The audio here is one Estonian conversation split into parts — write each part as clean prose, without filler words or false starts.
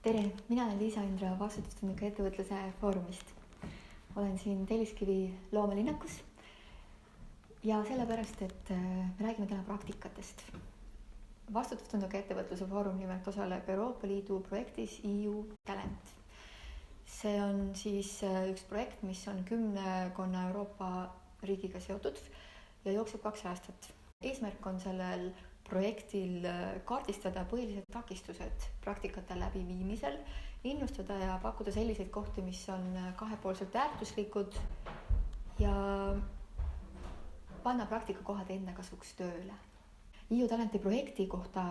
Tere, mina olen Liisa-Indra vastutustundliku ettevõtluse foorumist. Olen siin Telliskivi loomelinnakus ja sellepärast, et me räägime täna praktikatest. Vastutustundliku ettevõtluse foorum nimelt osaleb Euroopa Liidu projektis EU Talent. See on siis üks projekt, mis on 10 Euroopa riigiga seotud ja jookseb 2 aastat. Eesmärk on sellel projektil kaardistada põhilised takistused praktikate läbiviimisel, innustada ja pakkuda selliseid kohti, mis on kahepoolselt väärtuslikud ja panna praktikakohad enda kasuks tööle. EU Talenti projekti kohta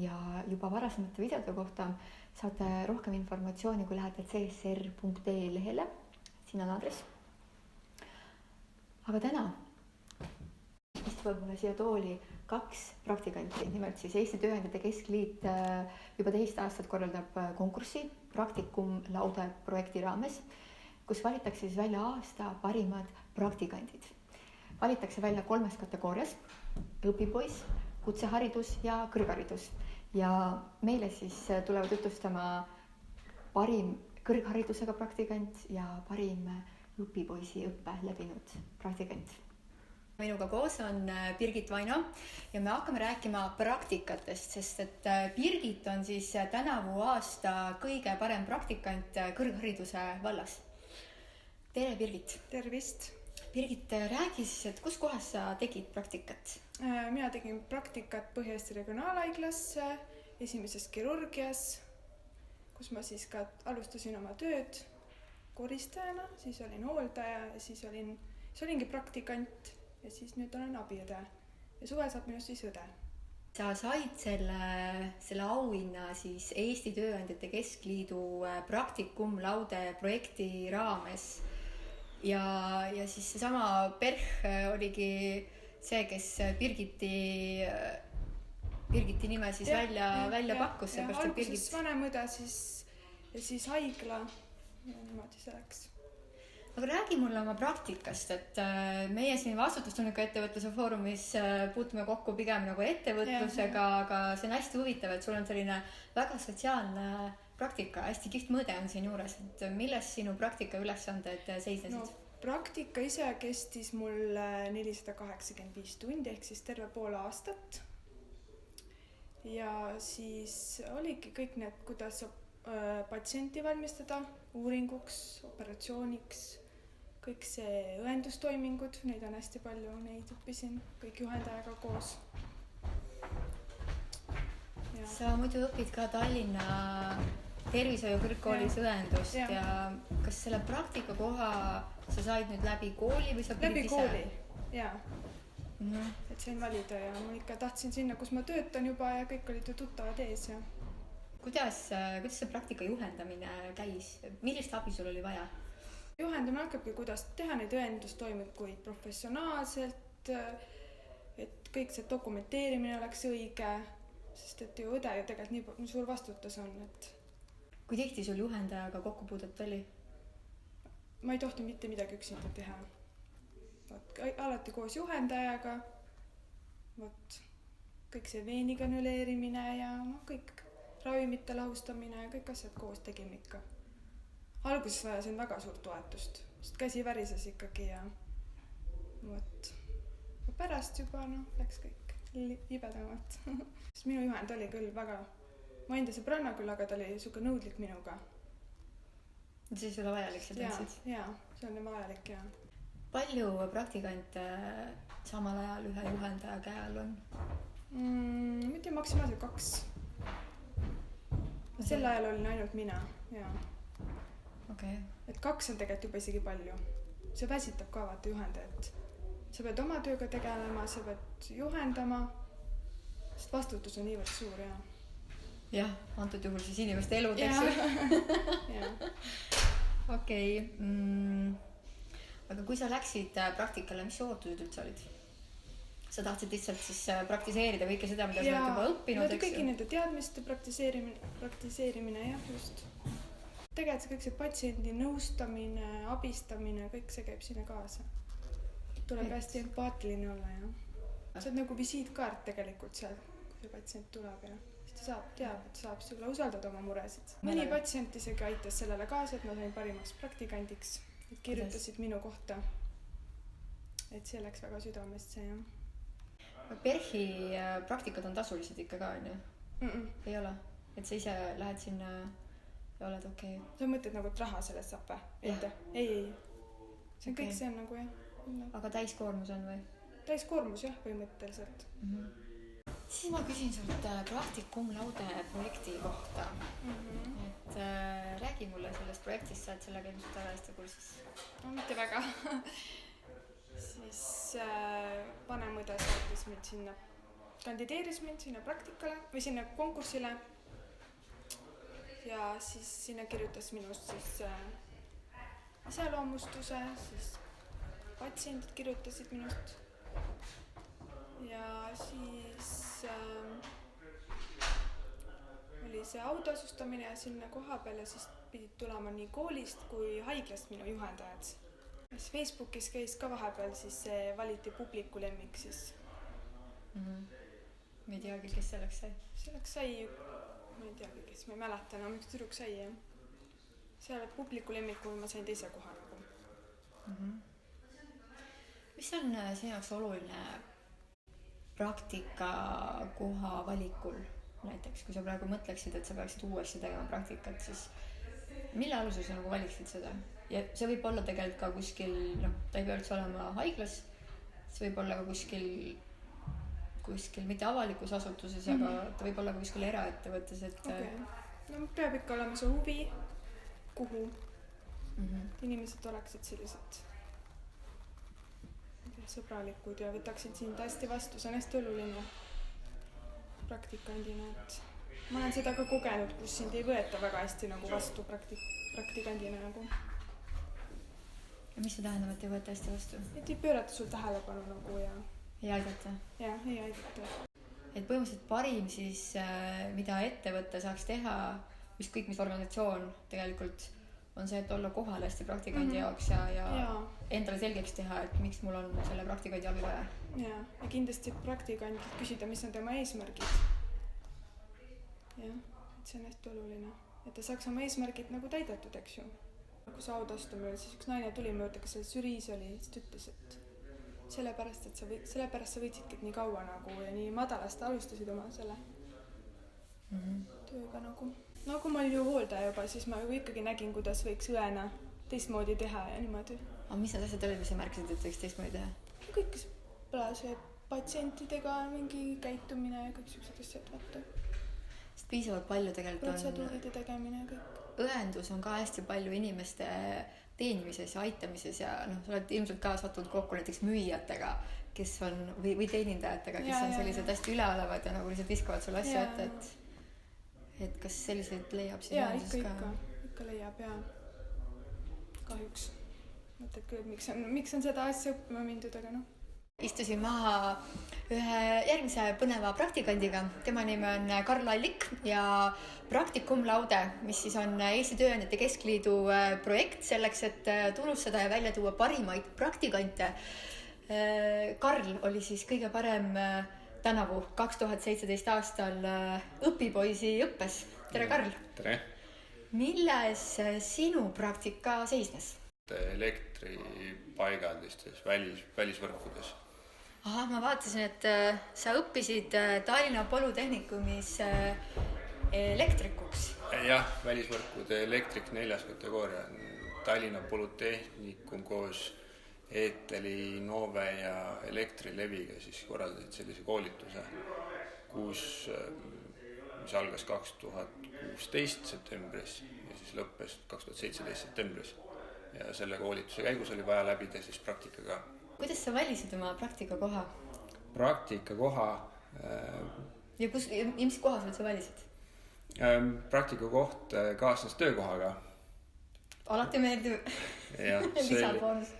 ja juba varasemate videode kohta saate rohkem informatsiooni, kui lähete csr.ee lehele, siin on aadress. Aga täna istuvad mulle siia tooli 2 praktikanti, nimelt siis Eesti Tööandjate Keskliit juba 2 aastat korraldab konkurssi Praktikum laude projekti raames, kus valitakse siis välja aasta parimad praktikandid. Valitakse välja 3 kategoorias: õpipoiss, kutseharidus ja kõrgharidus. Ja meile siis tulevad jutustama parim kõrgharidusega praktikant ja parim õpipoisi õppe läbinud praktikant. Minuga koos on Birgit Vaino ja me hakkame rääkima praktikatest, sest et Birgit on siis tänavu aasta kõige parem praktikant kõrghariduse vallas. Tere, Birgit! Tervist! Birgit, räägi siis, et kus kohas sa tegid praktikat? Mina tegin praktikat Põhja-Eesti Regionaalhaiglas, esimeses kirurgias, kus ma siis ka alustasin oma tööd koristajana, siis olin hooldaja ja siis olingi praktikant. Ja siis nüüd olen abiõde ja suvel saab minust siis õde. Sa said selle auhinna siis Eesti Tööandjate Keskliidu Praktikum laude projekti raames ja siis seesama PERH oligi see, kes Birgiti nime siis välja pakkus. Alguses vanemõde ja siis haigla ja niimoodi see läks. Aga räägi mulle oma praktikast, et meie siin vastutustundliku ettevõtluse foorumis puutume kokku pigem nagu ettevõtlusega, aga see on hästi huvitav, et sul on selline väga sotsiaalne praktika, hästi kihvt mõõde on siin juures, et milles sinu praktika ülesanded seisnesid? No, praktika ise kestis mul 485 tundi ehk siis terve pool aastat ja siis oligi kõik need, kuidas patsienti valmistada uuringuks, operatsiooniks, kõik see õendustoimingud, neid on hästi palju, neid õppisin kõik juhendajaga koos. Ja. Sa muidu õpid ka Tallinna tervishoiukõrgkoolis õendust ja kas selle praktika koha sa said nüüd läbi kooli või sa pidid ise? Läbi kooli, jaa. Et sain valida ja ma ikka tahtsin sinna, kus ma töötan juba ja kõik olid ju tuttavad ees ja Kuidas see praktika juhendamine käis? Millist abi sul oli vaja? Juhendamine hakkabki, kuidas teha neid õendustoimikuid professionaalselt, et kõik see dokumenteerimine oleks õige, sest et ju õde ju tegelikult nii suur vastutus on. Et... Kui tihti sul juhendajaga kokkupuudet oli? Ma ei tohti mitte midagi üksinda teha. Alati koos juhendajaga, kõik see veeniga nüleerimine ja kõik ravimite lahustamine ja kõik asjad koos tegime ikka. Alguses vajasin väga suurt toetust, sest käsi värises ikkagi ja pärast juba läks kõik libedamalt. Minu juhend oli küll väga, ma enda sõbranna küll, aga ta oli suke nõudlik minuga. See ei ole vajalik, sa tundsid? Jaa, see on vajalik, jaa. Palju praktikante samal ajal ühe juhendaja käe all on? Mitte maksimaalselt 2. Sel ajal olin ainult mina, jaa. Okay. Et 2 on tegelikult juba isegi palju. See väsitab ka vaata juhendajat. Sa pead oma tööga tegelema, sa pead juhendama, sest vastutus on niivõrd suur, jaa. Jah, antud juhul siis inimeste elud, eks ju? Okei. Aga kui sa läksid praktikale, mis ootused üldse olid? Sa tahtsid lihtsalt siis praktiseerida kõike seda, mida sa oled juba õppinud, eks ju? Kõigi nende teadmiste praktiseerimine, jah, just. Tegelikult see kõik see patsiendi nõustamine, abistamine, kõik see käib sinna kaasa. Tuleb hästi empaatiline olla, jah. See on nagu visiitkaart tegelikult seal, kui see patsient tuleb ja ta teab, et saab sulle usaldada oma muresid. Ma mõni olen- patsient isegi aitas sellele kaasa, et ma sain parimaks praktikandiks. Et kirjutasid minu kohta. Et see läks väga südamest see jah. PERH-i praktikad on tasulised ikka ka, on ju? Mm-mm. Ei ole? Et sa ise lähed sinna ja oled okei? Sa mõtled nagu, et raha sellest saab või? Jah. Ei. See on Okei. kõik, see on nagu jah. Aga täiskoormus on või? Täiskoormus jah, põhimõtteliselt. Siis ma küsin sult Practicum Laude projekti kohta. Et räägi mulle sellest projektist, sa oled sellega ilmselt väga hästi kursis. No mitte väga. Siis vanemõde saatis mind sinna, kandideeris mind sinna praktikale või sinna konkursile. Ja siis sinna kirjutas minust siis iseloomustuse, siis patsiendid kirjutasid minust. Ja siis oli see autasustamine ja sinna koha peale siis pidid tulema nii koolist kui haiglast minu juhendajad. Siis Facebookis käis ka vahepeal, siis see valiti publiku lemmik siis. Ma ei teagi, kes selleks sai. Selleks sai, ma ei teagi, kes, ma ei mäleta enam, üks tüdruk sai jah. Seal publiku lemmikul ma sain teise koha nagu. Mis on sinu jaoks oluline praktikakoha valikul näiteks, kui sa praegu mõtleksid, et sa peaksid uuesti tegema praktikat, siis mille alusel sa nagu valiksid seda? Ja see võib olla tegelikult ka kuskil, ta ei pea üldse olema haiglas, see võib olla ka kuskil mitte avalikus asutuses, aga ta võib olla ka kuskil eraettevõttes, et Okay. No peab ikka olema see huvi, kuhu inimesed oleksid sellised sõbralikud ja võtaksid sind hästi vastu, see on hästi oluline praktikandina, et ma olen seda ka kogenud, kus sind ei võeta väga hästi nagu vastu praktikandina nagu. Ja mis see tähendab, et ei võeta hästi vastu? Et ei pöörata sul tähelepanu nagu ja Ei aidata? ei aidata. Et põhimõtteliselt parim siis, mida ettevõtte saaks teha, ükskõik mis organisatsioon tegelikult, on see, et olla kohal hästi praktikandi jaoks ja endale selgeks teha, et miks mul on selle praktikandi abi vaja. Ja kindlasti praktikandilt küsida, mis on tema eesmärgid. Jah, et see on hästi oluline. Et ta saaks oma eesmärgid nagu täidetud, eks ju. Kui see autastumine, siis üks naine tuli mööda, kes seal žüriis oli, siis ta ütles, et sellepärast sa võitsidki nii kaua nagu ja nii madalast alustasid oma selle tööga nagu. No kui ma olin ju hooldaja juba, siis ma ju ikkagi nägin, kuidas võiks õena teistmoodi teha ja niimoodi. Aga mis need asjad olid, mis sa märkisid, et võiks teistmoodi teha? Kõik see patsientidega mingi käitumine ja kõik sellised asjad, vaata. Sest piisavalt palju tegelikult protseduuride tegemine ja kõik. Õendus on ka hästi palju inimeste teenimises ja aitamises ja sa oled ilmselt ka sattunud kokku näiteks müüjatega, kes on, või teenindajatega, kes on sellised hästi üleolevad ja nagu lihtsalt viskavad sulle asju ette, et kas selliseid leiab siis õendus ka? Ikka leiab ja kahjuks. Mõtled küll, et miks on seda asja õppima mindud, aga noh. Istusin maha ühe järgmise põneva praktikandiga. Tema nime on Karl Allik ja Practicum Laude, mis siis on Eesti Tööandjate Keskliidu projekt selleks, et tunnustada ja välja tuua parimaid praktikante. Karl oli siis kõige parem tänavu 2017 aastal õpipoisi õppes. Tere, Karl! Tere! Milles sinu praktika seisnes? Elektripaigaldistes, välisvõrkudes. Aha, ma vaatasin, et sa õppisid Tallinna Polütehnikumis elektrikuks. Jah, välisvõrkude elektrik 4. kategooria. Tallinna Polütehnikum koos Eeteli, Nove ja Elektrileviga siis korraldasid sellise koolituse, mis algas 2016 septembris ja siis lõppes 2017 septembris. Ja selle koolituse käigus oli vaja läbida siis praktika ka. Kuidas sa valisid oma praktikakoha? Praktikakoha... Ja mis koha sa valisid? Praktikakoht kaasnes töökohaga. Alati meeldib. Lisaboonus.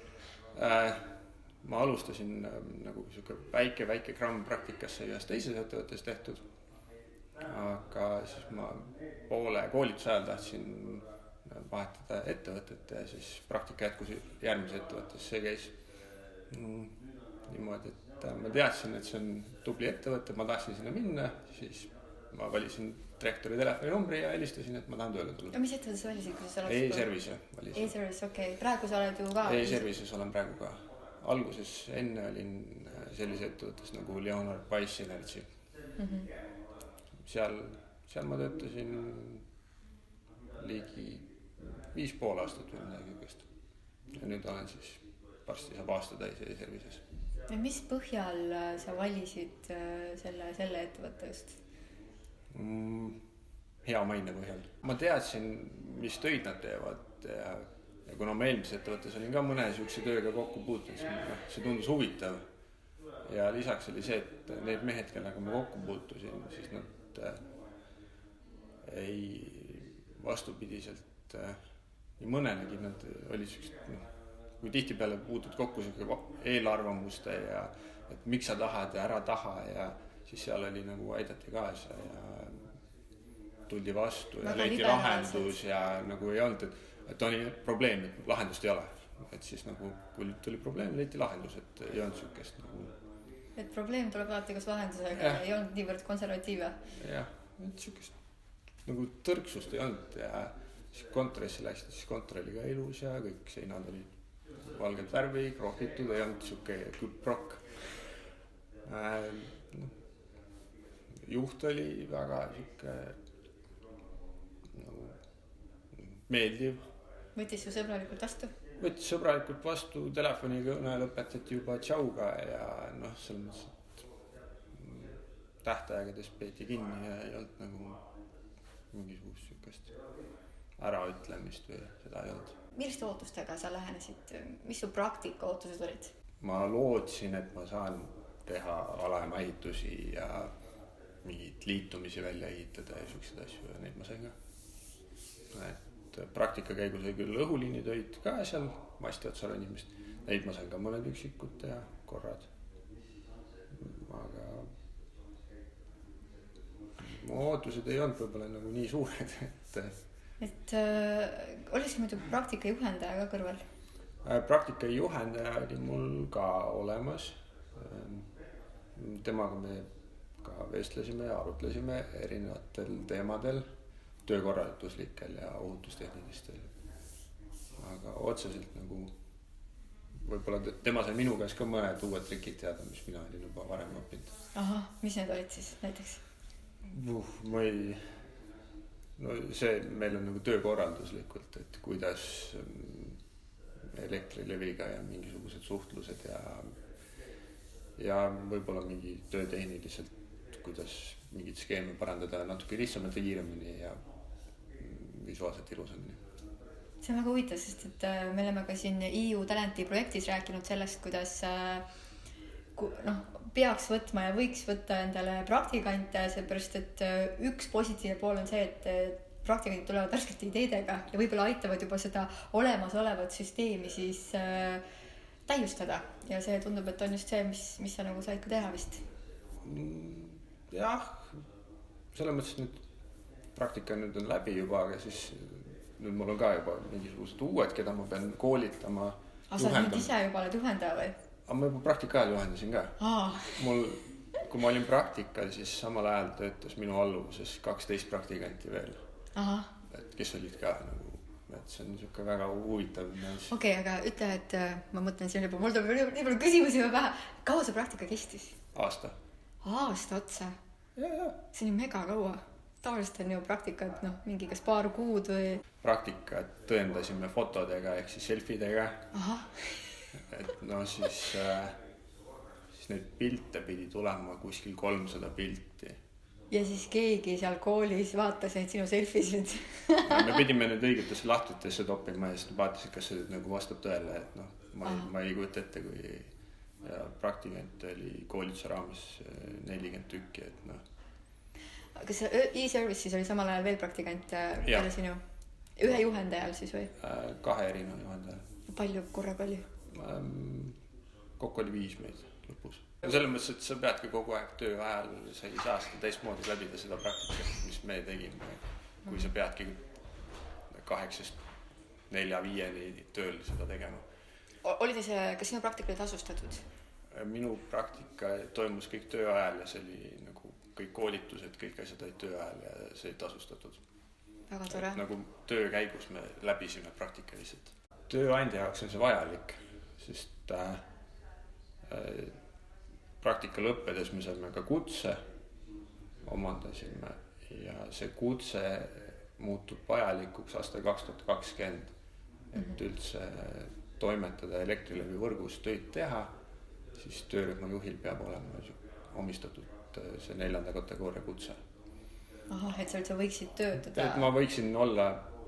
Ma alustasin nagu väike gramm praktikasse ühes teises ettevõttes tehtud. Aga siis ma poole koolituse ajal tahtsin vahetada ettevõtet ja siis praktika jätkus järgmises ettevõttes. See käis niimoodi, et ma teadsin, et see on tubli ettevõte, ma tahtsin sinna minna, siis ma valisin direktori telefoninumbri ja helistasin, et ma tahan tööle tulla. Ja mis ettevõttes valisid, kui sa E-Service valisin. E-Service, okei. Praegu sa oled ju ka... E-Services olen praegu ka. Alguses enne olin sellise ettevõttes nagu Leonard Wise Energy. Seal ma töötasin ligi 5,5 aastat või midagi kõigest. Ja nüüd olen siis varsti saab aasta täis E-Services. Ja mis põhjal sa valisid selle ettevõtte just? Hea maine põhjal. Ma teadsin, mis töid nad teevad ja kuna ma eelmises ettevõttes olin ka mõne siukse tööga kokku puutunud, siis see tundus huvitav. Ja lisaks oli see, et need mehed, kellega ma kokku puutusin, siis nad ei vastupidiselt nii mõnelegi, nad olid siuksed, kui tihtipeale puutud kokku eelarvamuste ja et miks sa tahad ja ära taha ja siis seal oli nagu aidati kaasa ja tuldi vastu ja leiti lahendus ja nagu ei olnud, et oli probleem, et lahendust ei ole. Et siis nagu, kui tuli probleem, leiti lahendus, et ei olnud siukest nagu... Et probleem tuleb alati kas lahendusega, ei olnud niivõrd konservatiive. Jah, et siukest nagu tõrksust ei olnud ja siis kontorisse läksid, siis kontor oli ka ilus ja kõik seinad olid valget värvi, krohkitud, ei olnud siuke küprok. Juht oli väga siuke nagu meeldiv. Võttis su sõbralikult vastu? Võttis sõbralikult vastu, telefonikõne lõpetati juba tšauga ja selles mõttes, et tähtaegades peeti kinni ja ei olnud nagu mingisugust siukest äraütlemist või seda ei olnud. Milliste ootustega sa lähenesid? Mis su praktika ootused olid? Ma lootsin, et ma saan teha alaema ehitusi ja mingid liitumisi välja ehitada ja siukseid asju ja neid ma sain ka. Et praktika käigus oli küll õhuliinitöid ka seal masti otsal inimest. Neid ma sain ka mõned üksikud ja korrad. Aga mu ootused ei olnud võib-olla nagu nii suured, et oli see muidu praktika juhendaja ka kõrval? Praktika juhendaja oli mul ka olemas. Temaga me ka vestlesime ja arutlesime erinevatel teemadel, töökorralduslikel ja ohutustehnilistel. Aga otseselt nagu võib-olla tema sai minu käes ka mõned uued trikid teada, mis mina olin juba varem õppinud. Aha, mis need olid siis näiteks? Ma ei... No see meil on nagu töökorralduslikult, et kuidas Elektrileviga ja mingisugused suhtlused ja võib-olla mingi töötehniliselt, kuidas mingid skeeme parandada natuke lihtsamalt ja kiiremini ja visuaalselt ilusamini. See on väga huvitav, sest et me oleme ka siin EU Talenti projektis rääkinud sellest, kuidas peaks võtma ja võiks võtta endale praktikante, seepärast et üks positiivne pool on see, et praktikandid tulevad värskete ideedega ja võib-olla aitavad juba seda olemasolevat süsteemi siis täiustada ja see tundub, et on just see, mis sa nagu said ka teha vist. Jah, selles mõttes nüüd praktika nüüd on läbi juba, aga siis nüüd mul on ka juba mingisugused uued, keda ma pean koolitama. Aga sa nüüd ise juba oled juhendaja või? Aga ma juba praktika ajal juhendasin ka. Kui ma olin praktikal, siis samal ajal töötas minu alluvuses 12 praktikanti veel. Et kes olid ka nagu, et see on niisugune väga huvitav. Okei, aga ütle, et ma mõtlen siin juba, mul tuleb nii palju küsimusi juba pähe. Kaua see praktika kestis? Aasta otsa? Ja. See on ju mega kaua. Tavaliselt on ju praktikat, mingi kas paar kuud või... Praktikat tõendasime fotodega ehk siis selfidega. Et siis neid pilte pidi tulema kuskil 300 pilti. Ja siis keegi seal koolis vaatas neid sinu selfisid. Me pidime need õigetesse lahtritesse toppima ja siis vaatasid, kas see nagu vastab tõele. Et ma ei kujuta ette, kui praktikant oli koolituse raames 40 tükki. Kas E-Services oli samal ajal veel praktikant peale sinu? Ühe juhendajal siis või? 2 erineva juhendajal. Palju korraga oli? Kokku oli 5 meid lõpus. Selles mõttes, et sa peadki kogu aeg töö ajal, sa ei saa seda teistmoodi läbida seda praktikat, mis me tegime. Kui sa peadki 8-4-5 tööl seda tegema. Kas sinu praktika oli tasustatud? Minu praktika toimus kõik töö ajal ja see oli nagu kõik koolitused, kõik asjad olid töö ajal ja see ei tasustatud. väga tore. Nagu töö käigus me läbisime praktikaliselt. Tööandja jaoks on see vajalik, sest praktika lõppedes me saime ka kutse, omandasime ja see kutse muutub vajalikuks aastal 2020, et üldse toimetada Elektrilevi võrgus töid teha, siis töörühma juhil peab olema omistatud see 4. kategooria kutse. Ahah, et sa üldse võiksid töötada? Et ma võiksin olla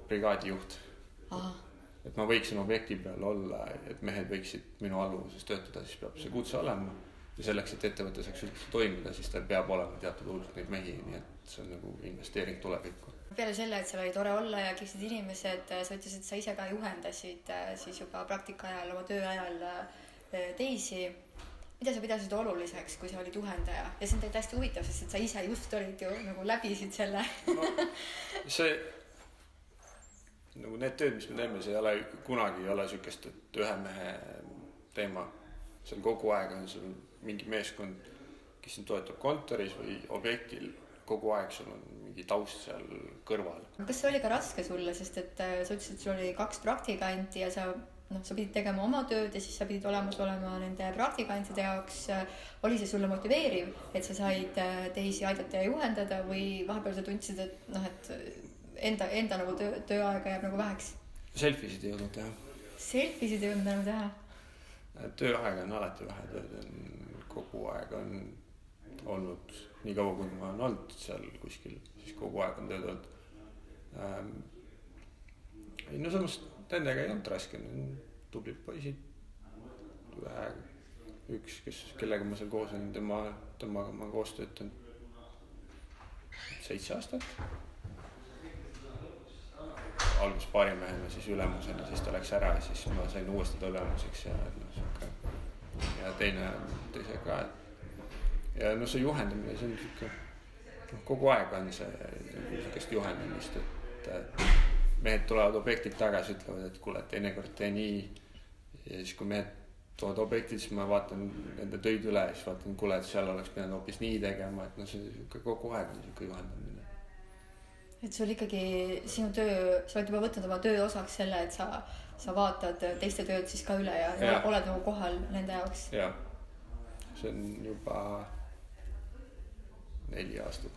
brigaadijuht. Aha. Et ma võiksin objekti peal olla, et mehed võiksid minu alluvuses töötada, siis peab see kutse olema. Ja selleks, et ettevõte saaks üldse toimida, siis tal peab olema teatud hulk neid mehi, nii et see on nagu investeering tulevikku. Peale selle, et seal oli tore olla ja kihvtid inimesed, sa ütlesid, et sa ise ka juhendasid siis juba praktika ajal, oma töö ajal teisi. Mida sa pidasid oluliseks, kui sa olid juhendaja? Ja see on teid hästi huvitav, sest et sa ise just olid ju nagu läbisid selle. See, nagu need tööd, mis me teeme, see ei ole kunagi ei ole sükest, et ühe mehe teema. Seal kogu aeg on sul mingi meeskond, kes sind toetab kontoris või objektil. Kogu aeg sul on mingi taust seal kõrval. Kas see oli ka raske sulle, sest et sa ütlesid, et sul oli 2 praktikanti ja sa pidid tegema oma tööd ja siis sa pidid olemas olema nende praktikantide jaoks. Oli see sulle motiveeriv, et sa said teisi aidata ja juhendada või vahepeal sa tundsid, et enda nagu tööaega jääb nagu väheks? Selfisid ei jõudnud teha. Selfisid ei jõudnud enam teha? Tööaega on alati vähe tööd, kogu aeg on olnud, nii kaua kui ma olen olnud seal kuskil, siis kogu aeg on tööd olnud. No samas nendega ei olnud raske, tublid poisid, üks, kellega ma seal koos olin, temaga ma koos töötan 7 aastat. Algus paarimehena, siis ülemusena, siis ta läks ära ja siis ma sain uuesti ta ülemuseks ja teise ka. Ja see juhendamine, see on siuke, kogu aeg on see siukest juhendamist, et mehed tulevad objektilt tagasi, ütlevad, et kuule, teinekord tee nii. Ja siis kui mehed tulevad objektilt, siis ma vaatan nende töid üle ja siis vaatan, kuule, et seal oleks pidanud hoopis nii tegema, et see kogu aeg on siuke juhendamine. Et sul ikkagi sinu töö, sa oled juba võtnud oma töö osaks selle, et sa vaatad teiste tööd siis ka üle ja oled nagu kohal nende jaoks. Jah, see on juba 4 aastat.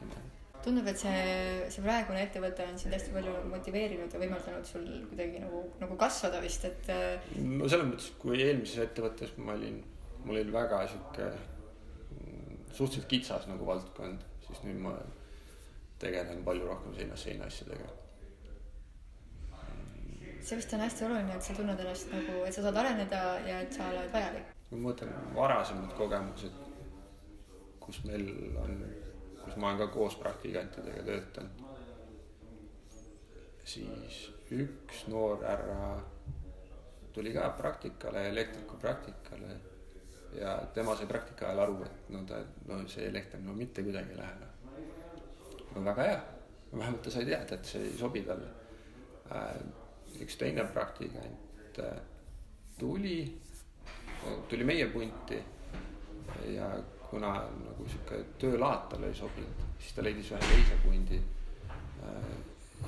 Tundub, et see praegune ettevõte on sind hästi palju motiveerinud ja võimaldanud sul kuidagi nagu kasvada vist, et... No selles mõttes, kui eelmises ettevõttes mul oli väga suhteliselt kitsas nagu valdkond, siis nüüd ma tegelen palju rohkem seina asjadega. See vist on hästi oluline, et sa tunned ennast nagu, et sa saad areneda ja et sa oled vajalik. Ma mõtlen varasemad kogemused, kus ma olen ka koos praktikantidega töötanud. Siis üks noor härra tuli ka praktikale, elektriku praktikale ja tema sai praktika ajal aru, et see elekter mitte kuidagi ei lähe. Väga hea, vähemalt ta sai teada, et see ei sobi talle. Üks teine praktikant tuli meie punti ja kuna nagu siuke töölaad talle ei sobinud, siis ta leidis ühe teise pundi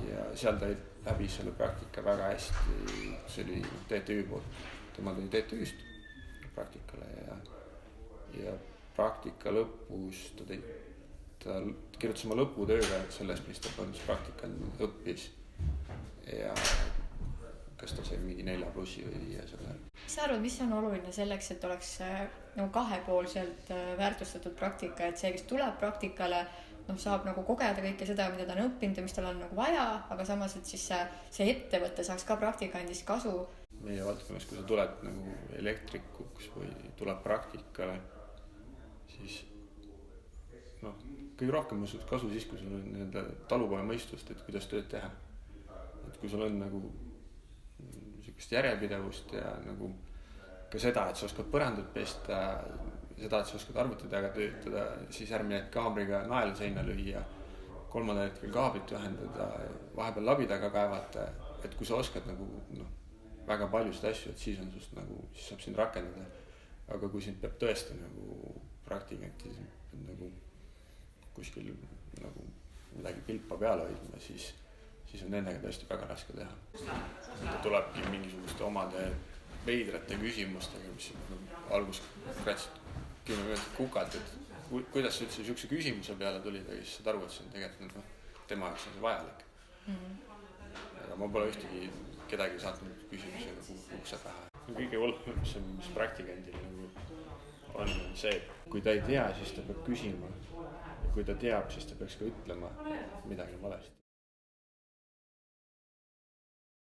ja seal ta läbis selle praktika väga hästi. See oli TTÜ poolt, tema tuli TTÜ-st praktikale ja praktika lõpus ta kirjutas oma lõputööga sellest, mis ta praktikal õppis ja kas ta sai mingi 4+ või 5 selle. Mis sa arvad, mis on oluline selleks, et oleks nagu kahepoolselt väärtustatud praktika, et see, kes tuleb praktikale, saab nagu kogeda kõike seda, mida ta on õppinud ja mis tal on nagu vaja, aga samas, et siis see ettevõte saaks ka praktikandist kasu. Meie valdkonnas, kui sa tuled nagu elektrikuks või tuleb praktikale, siis kõige rohkem on sul kasu siis, kui sul on talupoja mõistust, et kuidas tööd teha. Et kui sul on nagu sellist järjepidevust ja nagu ka seda, et sa oskad põrandut pesta, seda, et sa oskad arvuti taga töötada, siis järgmine kaamriga naela seina lüüa, 3. hetkel kaablit ühendada, vahepeal labi taga kaevata, et kui sa oskad nagu väga paljusid asju, et siis saab sind rakendada. Aga kui sind peab tõesti nagu praktikanti nagu kuskil nagu midagi pilpa peale hoidma, siis on nendega tõesti väga raske teha. Ta tulebki mingisuguste omade veidrate küsimustega, mis alguses kratsid 10 minutit kukalt, et kuidas sa üldse niisuguse küsimuse peale tulid, ja siis saad aru, et see on tegelikult tema jaoks on see vajalik. Aga ma pole ühtegi kedagi saatnud küsimusega ukse pähe. Kõige olulisem, mis praktikandil on see, et kui ta ei tea, siis ta peab küsima. Ja kui ta teab, siis ta peaks ka ütlema midagi valesti.